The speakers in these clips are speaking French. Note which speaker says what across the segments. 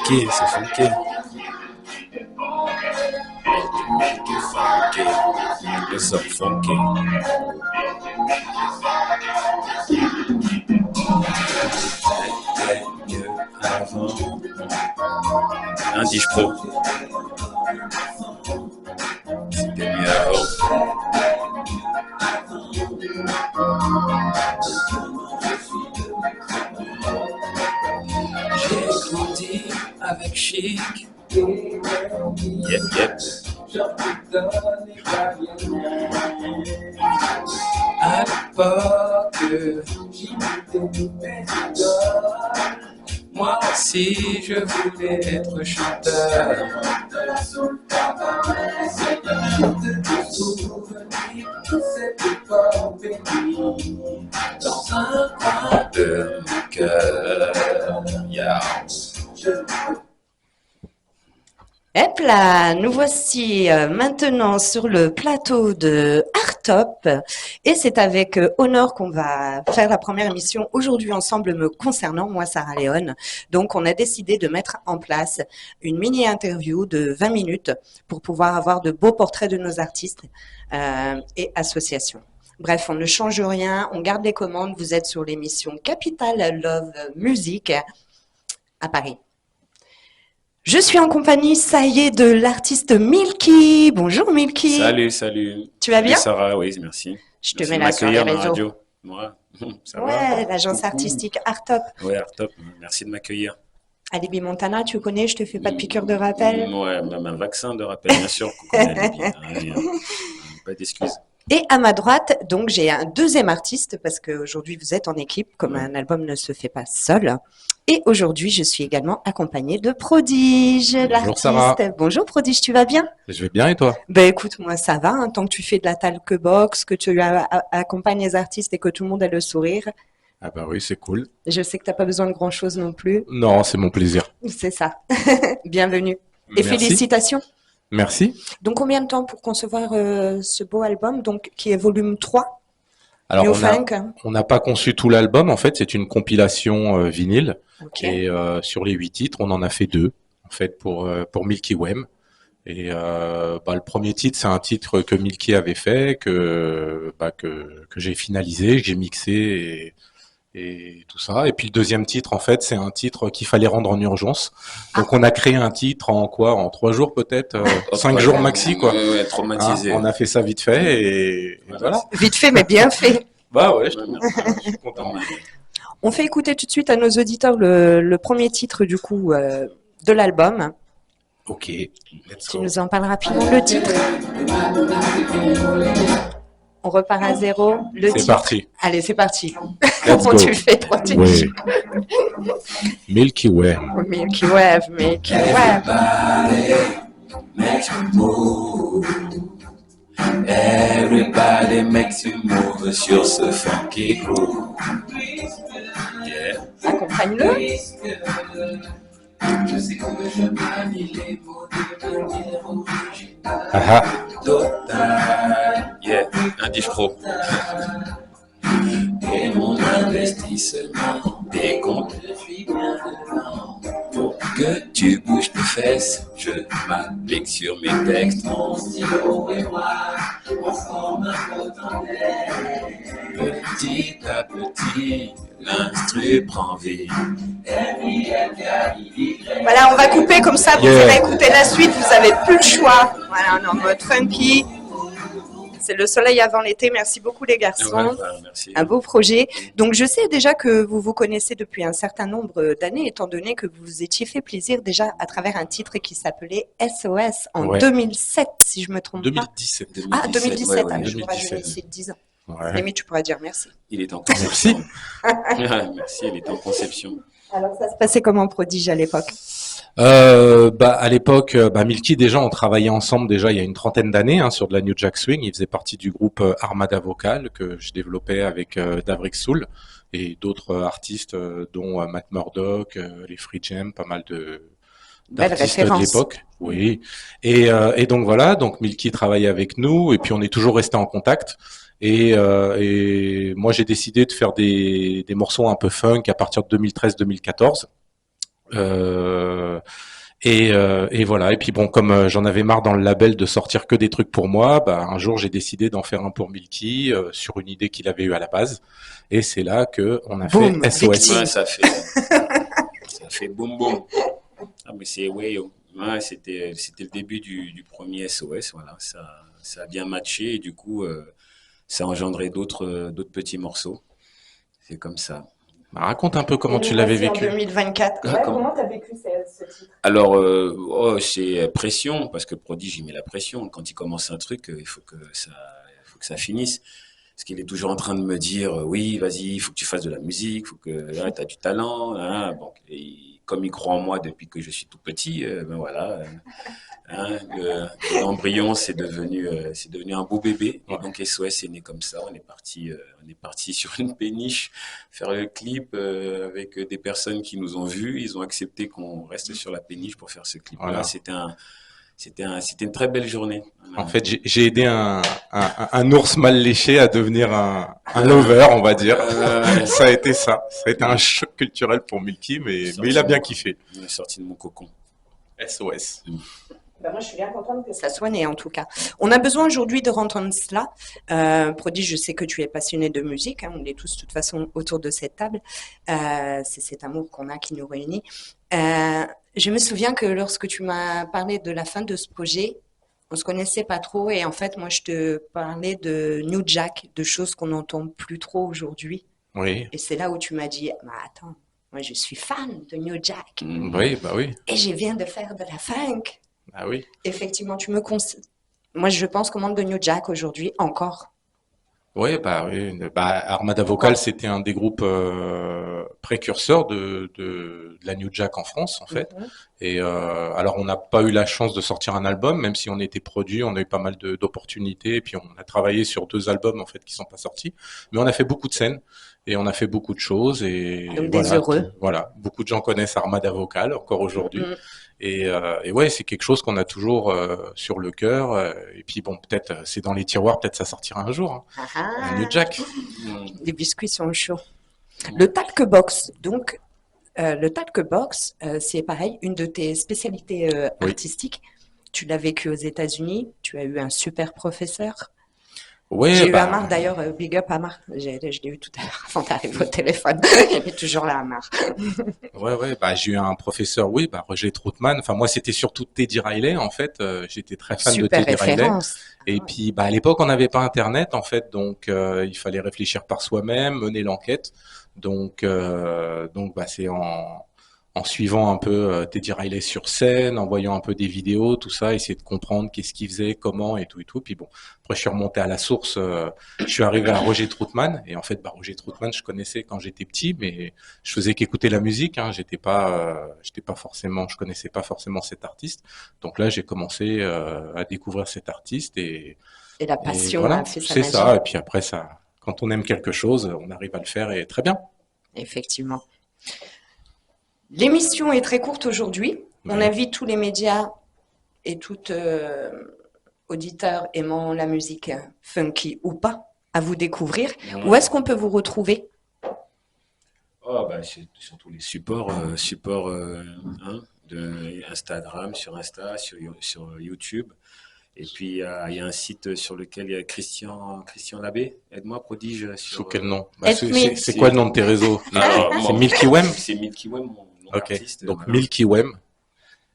Speaker 1: funky, c'est funky. Funky, le son funky. C'était mieux avant. Un Dij Pro. C'était mieux avant. J'ai grandi avec Chic. Yep, yep. À l'époque, moi aussi je voulais être chanteur. Dans un coin de mon cœur, yeah.
Speaker 2: Hop là, nous voici maintenant sur le plateau de Artop et c'est avec Honor qu'on va faire la première émission aujourd'hui ensemble me concernant, moi Sarah Léon. Donc on a décidé de mettre en place une mini-interview de 20 minutes pour pouvoir avoir de beaux portraits de nos artistes et associations. Bref, on ne change rien, on garde les commandes, vous êtes sur l'émission Capital Love Music à Paris. Je suis en compagnie, ça y est, de l'artiste Milky. Bonjour Milky.
Speaker 1: Salut, salut.
Speaker 2: Tu vas bien?
Speaker 1: Oui, Sarah, oui, merci.
Speaker 2: Je te mets là sur les réseaux.
Speaker 1: Moi, ça va?
Speaker 2: Ouais, l'agence artistique Artop.
Speaker 1: Ouais, Artop, merci de m'accueillir.
Speaker 2: Alibi Montana, tu connais, je te fais pas de piqûre de rappel.
Speaker 1: Ouais, même un vaccin de rappel, bien sûr. Pas d'excuses.
Speaker 2: Et à ma droite, donc j'ai un deuxième artiste parce qu'aujourd'hui vous êtes en équipe, comme un album ne se fait pas seul. Et aujourd'hui, je suis également accompagnée de Prodige, l'artiste.
Speaker 3: Sarah.
Speaker 2: Bonjour Prodige, tu vas bien?
Speaker 3: Je vais bien et toi?
Speaker 2: Ben écoute, moi ça va, hein, tant que tu fais de la talkbox, que tu accompagnes les artistes et que tout le monde a le sourire.
Speaker 3: Ah bah oui, c'est cool.
Speaker 2: Je sais que tu n'as pas besoin de grand-chose non plus.
Speaker 3: Non, c'est mon plaisir.
Speaker 2: C'est ça. Bienvenue. Et
Speaker 3: Merci.
Speaker 2: félicitations.
Speaker 3: Merci.
Speaker 2: Donc combien de temps pour concevoir ce beau album, donc qui est volume 3?
Speaker 3: Alors
Speaker 2: New Funk.
Speaker 3: on n'a pas conçu tout l'album, en fait, c'est une compilation vinyle.
Speaker 2: Ok.
Speaker 3: Et sur les 8 titres, on en a fait 2, en fait, pour Milky Way. Et le premier titre, c'est un titre que Milky avait fait, que j'ai finalisé, que j'ai mixé et tout ça. Et puis le deuxième titre, en fait, c'est un titre qu'il fallait rendre en urgence. Donc on a créé un titre en 3 jours peut-être, 5 jours maxi, quoi.
Speaker 1: Ouais, traumatisé.
Speaker 3: Hein, on a fait ça vite fait et voilà.
Speaker 2: Vite fait, mais bien fait.
Speaker 3: Bah ouais, je suis content.
Speaker 2: On fait écouter tout de suite à nos auditeurs le premier titre du coup de l'album.
Speaker 3: Ok, let's
Speaker 2: Tu
Speaker 3: go.
Speaker 2: nous en parles rapidement le titre. On repart à zéro. Le
Speaker 3: C'est
Speaker 2: titre.
Speaker 3: parti.
Speaker 2: Allez, c'est parti.
Speaker 3: Let's
Speaker 2: Comment
Speaker 3: go.
Speaker 2: tu le fais, Prodige?
Speaker 3: Ouais. Milky Way.
Speaker 2: Milky Way, Milky Way.
Speaker 1: Makes you move. Everybody makes you move sur ce funky groove. Yeah.
Speaker 2: Accompagne-le.
Speaker 1: Je sais que je manie les mots de manière originale.
Speaker 3: Ah ah.
Speaker 1: Total. Yeah, un Dij Pro. Et mon investissement décompte, je suis bien dedans. Pour que tu bouges tes fesses, je m'applique sur mes textes. Mon stylo et moi, on forme un potentiel. Petit à petit, l'instru prend vie.
Speaker 2: Voilà, on va couper comme ça, vous
Speaker 3: Yeah.
Speaker 2: allez écouter la suite, vous n'avez plus le choix. Voilà, on est en mode funky. C'est le soleil avant l'été. Merci beaucoup les garçons.
Speaker 1: Ouais, bah, merci.
Speaker 2: Un beau projet. Donc je sais déjà que vous vous connaissez depuis un certain nombre d'années, étant donné que vous vous étiez fait plaisir déjà à travers un titre qui s'appelait SOS en
Speaker 3: Ouais.
Speaker 2: 2007, si je me trompe pas.
Speaker 3: 2017.
Speaker 2: Ah, 2017,
Speaker 1: ouais,
Speaker 2: ah, je crois que
Speaker 3: 2017.
Speaker 2: j'ai 10 ans.
Speaker 3: Ouais.
Speaker 2: Limite, tu pourrais dire merci.
Speaker 1: Il est en
Speaker 3: Merci.
Speaker 1: conception. Merci, il est en conception.
Speaker 2: Alors ça se passait comment Prodige à l'époque?
Speaker 3: À l'époque, Milky, déjà, on travaillait ensemble déjà il y a une trentaine d'années sur de la New Jack Swing. Il faisait partie du groupe Armada Vocal que je développais avec Davrik Soul et d'autres artistes dont Matt Murdock, les Free Jam, pas mal
Speaker 2: Belle
Speaker 3: d'artistes de
Speaker 2: référence.
Speaker 3: l'époque. Oui. Et donc voilà, donc Milky travaillait avec nous et puis on est toujours resté en contact. Et moi j'ai décidé de faire des morceaux un peu funk à partir de 2013-2014. Et voilà. Et puis bon, comme j'en avais marre dans le label de sortir que des trucs pour moi, bah, un jour j'ai décidé d'en faire un pour Milky sur une idée qu'il avait eue à la base. Et c'est là que on a
Speaker 2: Boum,
Speaker 3: fait SOS.
Speaker 2: victime.
Speaker 1: Ouais, ça fait boum boum. Ah, mais c'est, ouais, ouais, c'était le début du premier SOS. Voilà, ça a bien matché et du coup, ça a engendré d'autres petits morceaux. C'est comme ça.
Speaker 3: Bah, raconte un peu
Speaker 2: Et
Speaker 3: comment
Speaker 2: nous
Speaker 3: tu l'avais
Speaker 2: voici en
Speaker 3: vécu.
Speaker 2: 2024. Ouais,
Speaker 1: Comme-
Speaker 2: comment t'as vécu ce titre?
Speaker 1: Alors, c'est pression, parce que Prodige, il met la pression. Quand il commence un truc, il faut que ça finisse. Parce qu'il est toujours en train de me dire, oui, vas-y, il faut que tu fasses de la musique, il faut que tu as du talent. Hein. Bon, et comme il croit en moi depuis que je suis tout petit, ben voilà, hein, l'embryon, c'est devenu un beau bébé. Et donc SOS est né comme ça. On est parti sur une péniche faire le clip avec des personnes qui nous ont vus. Ils ont accepté qu'on reste sur la péniche pour faire ce clip-là.
Speaker 3: Voilà.
Speaker 1: C'était une très belle journée.
Speaker 3: En fait, j'ai aidé un ours mal léché à devenir un lover, on va dire. Ça a été ça. Ça a été un choc culturel pour Milky, mais il a bien kiffé.
Speaker 1: Il est sorti de mon cocon.
Speaker 3: SOS.
Speaker 2: Ben moi, je suis bien contente que ça soit né, en tout cas. On a besoin aujourd'hui de entendre cela. Prodige, je sais que tu es passionné de musique. Hein, on est tous, de toute façon, autour de cette table. C'est cet amour qu'on a qui nous réunit. Je me souviens que lorsque tu m'as parlé de la fin de ce projet, on se connaissait pas trop. Et en fait, moi, je te parlais de New Jack, de choses qu'on n'entend plus trop aujourd'hui.
Speaker 3: Oui.
Speaker 2: Et c'est là où tu m'as dit, bah, attends, moi, je suis fan de New Jack.
Speaker 3: Oui, bah oui.
Speaker 2: Et je viens de faire de la funk.
Speaker 3: Ah oui.
Speaker 2: Effectivement, moi, je pense qu'au monde de New Jack aujourd'hui, encore.
Speaker 3: Oui, bah oui. Bah, Armada Vocal, c'était un des groupes précurseurs de la New Jack en France, en fait. Et alors, on n'a pas eu la chance de sortir un album, même si on était produit, on a eu pas mal d'opportunités. Et puis, on a travaillé sur 2 albums, en fait, qui sont pas sortis. Mais on a fait beaucoup de scènes et on a fait beaucoup de choses. Et
Speaker 2: Donc,
Speaker 3: voilà,
Speaker 2: des heureux.
Speaker 3: voilà, beaucoup de gens connaissent Armada Vocal encore aujourd'hui. Et ouais, c'est quelque chose qu'on a toujours sur le cœur. Et puis bon, peut-être c'est dans les tiroirs, peut-être ça sortira un jour. Hein. Un New Jack.
Speaker 2: Les biscuits sont chauds. Le talk box, donc, le talk box, c'est pareil, une de tes spécialités artistiques. Tu l'as vécu aux États-Unis. Tu as eu un super professeur.
Speaker 3: Ouais,
Speaker 2: J'ai eu
Speaker 3: bah,
Speaker 2: Amar d'ailleurs, big up Amar. Je l'ai eu tout à l'heure avant d'arriver au téléphone. Il est toujours là, Amar.
Speaker 3: ouais, bah j'ai eu un professeur, oui, bah Roger Troutman. Enfin moi c'était surtout Teddy Riley en fait. J'étais très fan
Speaker 2: Super
Speaker 3: de Teddy Riley.
Speaker 2: référence.
Speaker 3: Et puis bah à l'époque on n'avait pas Internet en fait, donc il fallait réfléchir par soi-même, mener l'enquête. Donc bah c'est en suivant un peu Teddy Riley sur scène, en voyant un peu des vidéos, tout ça, essayer de comprendre qu'est-ce qu'il faisait, comment et tout et tout. Puis bon, après je suis remonté à la source, je suis arrivé à Roger Troutman et en fait bah Roger Troutman je connaissais quand j'étais petit, mais je faisais qu'écouter la musique, hein, j'étais pas forcément, je connaissais pas forcément cet artiste. Donc là j'ai commencé à découvrir cet artiste
Speaker 2: Et la
Speaker 3: et
Speaker 2: passion
Speaker 3: voilà,
Speaker 2: a fait sa
Speaker 3: c'est
Speaker 2: magie.
Speaker 3: ça. Et puis après ça, quand on aime quelque chose, on arrive à le faire et très bien.
Speaker 2: Effectivement. L'émission est très courte aujourd'hui. On
Speaker 3: Ouais.
Speaker 2: invite tous les médias et tout auditeurs aimant la musique funky ou pas à vous découvrir. Où est-ce qu'on peut vous retrouver?
Speaker 1: Oh, bah, sur tous les supports, hein, de Instagram, sur Insta, sur YouTube. Et puis, il y a un site sur lequel il y a Christian Labbé. Aide-moi, Prodige.
Speaker 3: Sous quel nom? Bah,
Speaker 2: Aide me.
Speaker 3: c'est quoi le nom de tes réseaux?
Speaker 1: Alors,
Speaker 3: C'est
Speaker 1: moi,
Speaker 3: Milky Wem?
Speaker 1: C'est Milky Wem, mon nom
Speaker 3: Ok,
Speaker 1: d'artiste.
Speaker 3: donc
Speaker 1: Voilà.
Speaker 3: Milky Wem,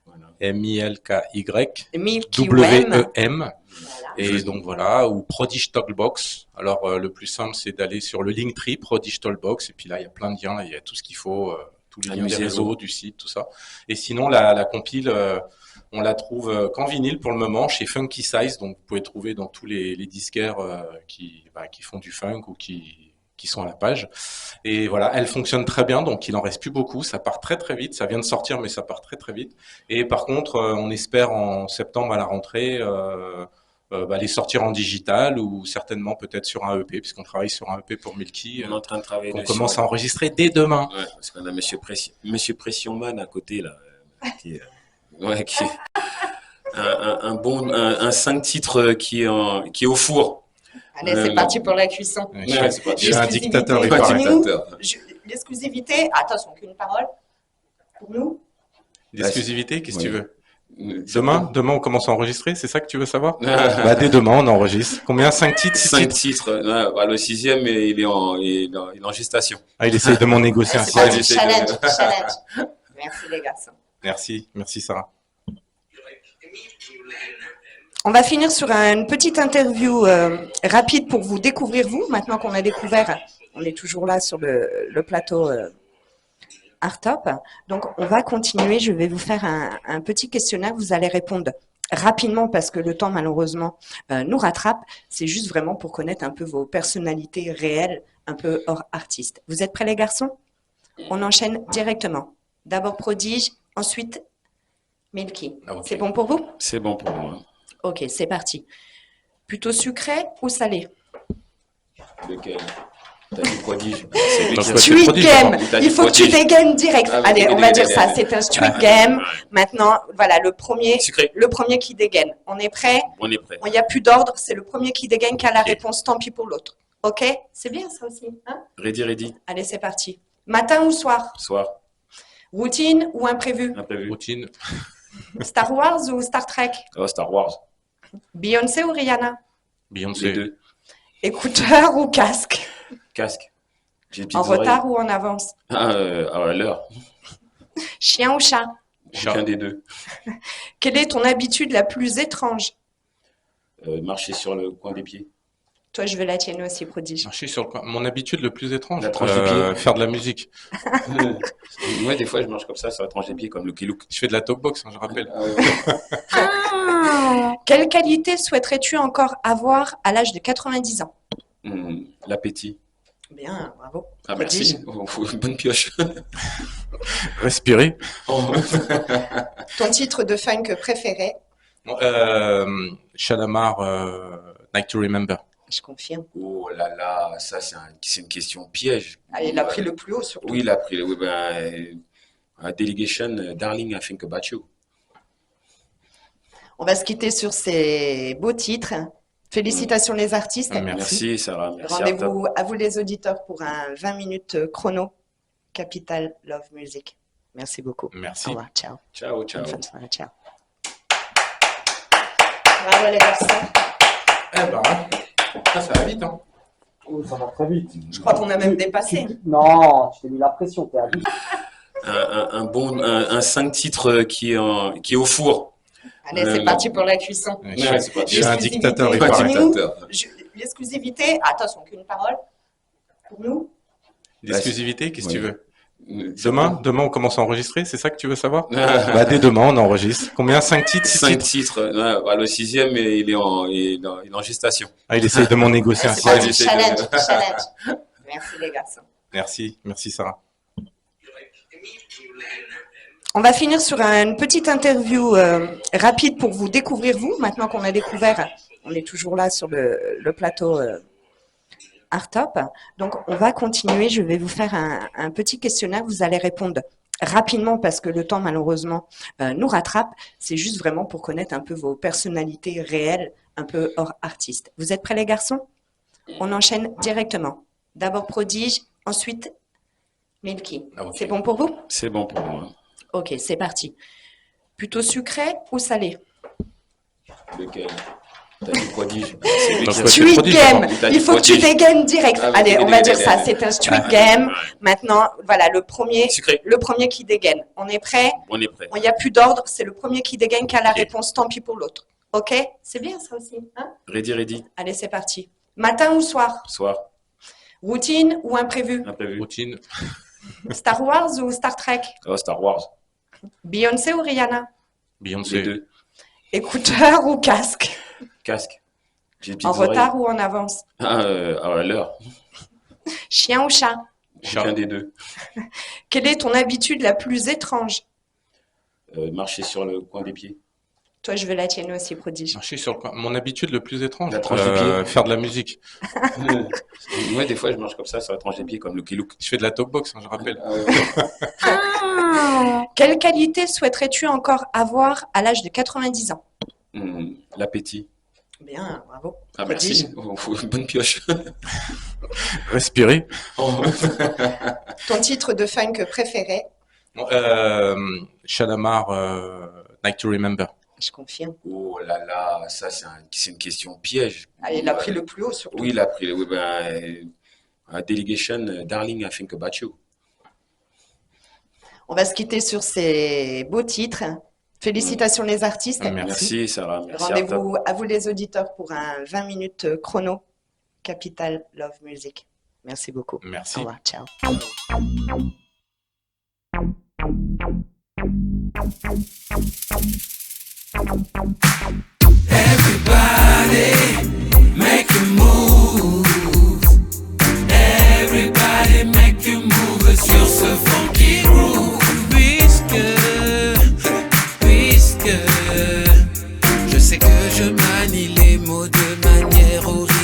Speaker 1: Voilà.
Speaker 3: M-I-L-K-Y,
Speaker 2: Milky Wem.
Speaker 3: W-E-M,
Speaker 2: Voilà.
Speaker 3: et donc voilà, ou Prodige Talkbox. Alors le plus simple, c'est d'aller sur le Linktree, Prodige Talkbox, et puis là, il y a plein de liens, là, il y a tout ce qu'il faut, tous les liens des
Speaker 1: Amusez-vous.
Speaker 3: réseaux, du site, tout ça. Et sinon, la compile, on la trouve qu'en vinyle pour le moment chez Funky Size, donc vous pouvez trouver dans tous les disquaires qui font du funk ou qui sont à la page. Et voilà, elle fonctionne très bien, donc il en reste plus beaucoup. Ça part très très vite. Ça vient de sortir, mais ça part très très vite. Et par contre, on espère en septembre à la rentrée les sortir en digital ou certainement peut-être sur un EP, puisqu'on travaille sur un EP pour Milky.
Speaker 1: On est en train de travailler
Speaker 3: On
Speaker 1: dessus.
Speaker 3: commence à enregistrer dès demain.
Speaker 1: Ouais, parce qu'on a Monsieur Pression Man à côté, là. Qui est, ouais, qui est un 5 titres qui est au four.
Speaker 2: Allez, c'est parti pour la cuisson.
Speaker 3: Ouais,
Speaker 1: Ouais, c'est parti.
Speaker 3: je suis un dictateur, il
Speaker 2: Continue.
Speaker 3: paraît.
Speaker 2: L'exclusivité, attention, qu'une parole pour nous.
Speaker 3: D'exclusivité, qu'est-ce que tu
Speaker 1: Ouais.
Speaker 3: veux? Demain, on commence à enregistrer, c'est ça que tu veux savoir? Bah, dès demain, on enregistre. Combien? 5 titres? 6
Speaker 1: 5
Speaker 3: titres?
Speaker 1: titres. Ouais, bah, le sixième, il est en gestation.
Speaker 3: Ah, il essaye de m'en négocier un
Speaker 2: C'est
Speaker 1: Ouais,
Speaker 2: parti,
Speaker 3: sixième.
Speaker 1: j'essaie de-
Speaker 2: challenge, challenge. Merci les garçons.
Speaker 3: Merci Sarah.
Speaker 2: On va finir sur une petite interview rapide pour vous découvrir vous. Maintenant qu'on a découvert, on est toujours là sur le plateau Artop. Donc on va continuer. Je vais vous faire un petit questionnaire. Vous allez répondre rapidement parce que le temps malheureusement nous rattrape. C'est juste vraiment pour connaître un peu vos personnalités réelles, un peu hors artiste. Vous êtes prêts les garçons? On enchaîne directement. D'abord Prodige, ensuite Milky.
Speaker 3: Ah, ok.
Speaker 2: C'est bon pour vous?
Speaker 1: C'est bon pour moi.
Speaker 2: Ok, c'est parti. Plutôt sucré ou salé?
Speaker 1: Lequel? T'as dit Prodige. C'est lui
Speaker 3: Donc,
Speaker 1: qui-
Speaker 3: ouais, c'est
Speaker 2: Squid
Speaker 3: Prodige,
Speaker 2: Game.
Speaker 3: d'abord.
Speaker 1: T'as dit
Speaker 2: Il faut que tu
Speaker 1: Prodige.
Speaker 2: dégaines direct.
Speaker 1: Ah,
Speaker 2: Allez, on va dire ça.
Speaker 1: allez.
Speaker 2: C'est un Squid Game. Maintenant, voilà, le premier qui dégaine. On est prêt?
Speaker 1: On est prêt.
Speaker 2: Il n'y a plus d'ordre. C'est le premier qui dégaine qui a la
Speaker 1: Ok.
Speaker 2: réponse. Tant pis pour l'autre. Ok? C'est bien ça aussi. Hein?
Speaker 1: Ready.
Speaker 2: Allez, c'est parti. Matin ou soir?
Speaker 1: Soir.
Speaker 2: Routine ou imprévu?
Speaker 1: Imprévu.
Speaker 3: Routine.
Speaker 2: Star Wars ou Star Trek?
Speaker 1: Oh, Star Wars.
Speaker 2: Beyoncé ou Rihanna?
Speaker 1: Les
Speaker 3: Beyoncé.
Speaker 1: deux.
Speaker 2: Écouteur ou casque?
Speaker 1: Casque. J'ai des
Speaker 2: En
Speaker 1: petites
Speaker 2: retard ou en avance?
Speaker 1: oreilles. À l'heure.
Speaker 2: Chien ou chat?
Speaker 1: Chacun des deux.
Speaker 2: Quelle est ton habitude la plus étrange?
Speaker 1: Marcher sur le coin des pieds.
Speaker 2: Toi, je veux la tienne aussi, Prodige.
Speaker 3: Marcher sur le coin. Mon habitude le plus étrange.
Speaker 1: La tranche de pied.
Speaker 3: Faire de la musique.
Speaker 1: Moi, des fois, je marche comme ça sur la tranche des pieds, comme Lucky Luke.
Speaker 3: Je fais de la talkbox, hein, je rappelle.
Speaker 2: Quelle qualité souhaiterais-tu encore avoir à l'âge de 90 ans?
Speaker 1: L'appétit.
Speaker 2: Bien, bravo.
Speaker 1: Ah, merci. Bonne pioche.
Speaker 3: Respirer.
Speaker 2: Ton titre de funk préféré?
Speaker 3: Shalamar, Night to Remember.
Speaker 2: Je confirme.
Speaker 1: Oh là là, ça, c'est une question piège.
Speaker 2: Ah, il a pris le plus haut surtout.
Speaker 1: Oui, il a pris oui, Delegation, Darling, I Think About You.
Speaker 2: On va se quitter sur ces beaux titres. Félicitations les artistes.
Speaker 1: Merci, Sarah. Merci,
Speaker 2: Rendez-vous à vous les auditeurs pour un 20 minutes chrono. Capital Love Music. Merci beaucoup.
Speaker 3: Merci.
Speaker 2: Au revoir. Ciao.
Speaker 1: Ciao, ciao.
Speaker 2: Bonne fin de soirée. Ciao. Bravo les garçons.
Speaker 3: Eh ben, ça va vite, hein.
Speaker 4: Oh, ça va très vite.
Speaker 2: Je crois qu'on a même dépassé.
Speaker 4: Non, je t'ai mis la pression, t'es à 12.
Speaker 1: Un 5 titres qui est au four.
Speaker 2: Allez, c'est parti pour la cuisson.
Speaker 3: Ouais,
Speaker 1: Ouais, c'est
Speaker 3: je
Speaker 1: parti.
Speaker 3: suis un dictateur, il
Speaker 1: Pas
Speaker 3: paraît.
Speaker 1: dictateur.
Speaker 2: L'exclusivité, attention, qu'une parole pour nous.
Speaker 3: D'exclusivité, qu'est-ce que tu
Speaker 1: Ouais.
Speaker 3: veux? Demain, on commence à enregistrer, c'est ça que tu veux savoir?
Speaker 1: Ah.
Speaker 3: Bah, dès demain, on enregistre. Combien? 5 titres? 6
Speaker 1: 5
Speaker 3: titres?
Speaker 1: titres. Ouais, bah, le sixième, il est en gestation.
Speaker 3: Ah, il essaye de m'en négocier un
Speaker 2: C'est
Speaker 1: Ouais,
Speaker 2: parti,
Speaker 3: sixième.
Speaker 1: j'essaie de-
Speaker 2: challenge. Merci les garçons.
Speaker 3: Merci Sarah.
Speaker 2: On va finir sur une petite interview rapide pour vous découvrir vous. Maintenant qu'on a découvert, on est toujours là sur le plateau Artop. Donc on va continuer. Je vais vous faire un petit questionnaire. Vous allez répondre rapidement parce que le temps malheureusement nous rattrape. C'est juste vraiment pour connaître un peu vos personnalités réelles, un peu hors artiste. Vous êtes prêts les garçons? On enchaîne directement. D'abord Prodige, ensuite Milky.
Speaker 3: Ah, ok.
Speaker 2: C'est bon pour vous?
Speaker 1: C'est bon pour moi.
Speaker 2: Ok, c'est parti. Plutôt sucré ou salé?
Speaker 1: Lequel? T'as dit Prodige. C'est lui
Speaker 3: Donc,
Speaker 1: qui-
Speaker 3: ouais, c'est
Speaker 2: Squid
Speaker 3: Prodige,
Speaker 2: Game.
Speaker 3: d'abord.
Speaker 1: T'as dit
Speaker 2: Il faut que tu
Speaker 1: Prodige.
Speaker 2: dégaines direct.
Speaker 1: Ah,
Speaker 2: Allez, on va dire ça.
Speaker 1: allez.
Speaker 2: C'est un Squid Game. Maintenant, voilà, le premier qui dégaine. On est prêt?
Speaker 1: On est prêt.
Speaker 2: Il n'y a plus d'ordre. C'est le premier qui dégaine qui a la
Speaker 1: Ok.
Speaker 2: réponse. Tant pis pour l'autre. Ok? C'est bien ça aussi. Hein?
Speaker 1: Ready.
Speaker 2: Allez, c'est parti. Matin ou soir?
Speaker 1: Soir.
Speaker 2: Routine ou imprévu?
Speaker 1: Imprévu.
Speaker 3: Routine.
Speaker 2: Star Wars ou Star Trek?
Speaker 1: Oh, Star Wars.
Speaker 2: Beyoncé ou Rihanna?
Speaker 1: Les
Speaker 3: Beyoncé.
Speaker 1: deux.
Speaker 2: Écouteur ou casque?
Speaker 1: Casque. J'ai des petites
Speaker 2: En
Speaker 1: oreilles.
Speaker 2: retard ou en avance?
Speaker 1: À l'heure.
Speaker 2: Chien ou chat?
Speaker 1: Chacun des deux.
Speaker 2: Quelle est ton habitude la plus étrange?
Speaker 1: Marcher sur le coin des pieds.
Speaker 2: Toi, je veux la tienne aussi, Prodige.
Speaker 3: Marcher sur le coin. Mon habitude le plus étrange.
Speaker 1: La tranche de pied.
Speaker 3: Faire de la musique.
Speaker 1: Moi, des fois, je marche comme ça sur la tranche des pieds, comme Lucky Luke.
Speaker 3: Je fais de la talkbox, hein, je rappelle.
Speaker 2: Quelle qualité souhaiterais-tu encore avoir à l'âge de 90 ans?
Speaker 1: L'appétit.
Speaker 2: Bien, bravo.
Speaker 1: Ah, merci. Bonne pioche.
Speaker 3: Respirer.
Speaker 2: Ton titre de funk préféré?
Speaker 3: Shalamar, Night to Remember.
Speaker 2: Je confirme.
Speaker 1: Oh là là, ça c'est une question piège.
Speaker 2: Ah, il a pris le plus haut surtout.
Speaker 1: Oui, il a pris. Oui, Delegation, Darling, I Think About You.
Speaker 2: On va se quitter sur ces beaux titres. Félicitations les artistes.
Speaker 1: Merci Sarah, merci
Speaker 2: Rendez-vous à vous les auditeurs pour un 20 minutes chrono. Capital Love Music. Merci beaucoup.
Speaker 3: Merci.
Speaker 2: Au revoir. Ciao.
Speaker 5: Everybody make a move. Everybody make a move sur ce funky groove. Puisque je sais que je manie les mots de manière originale.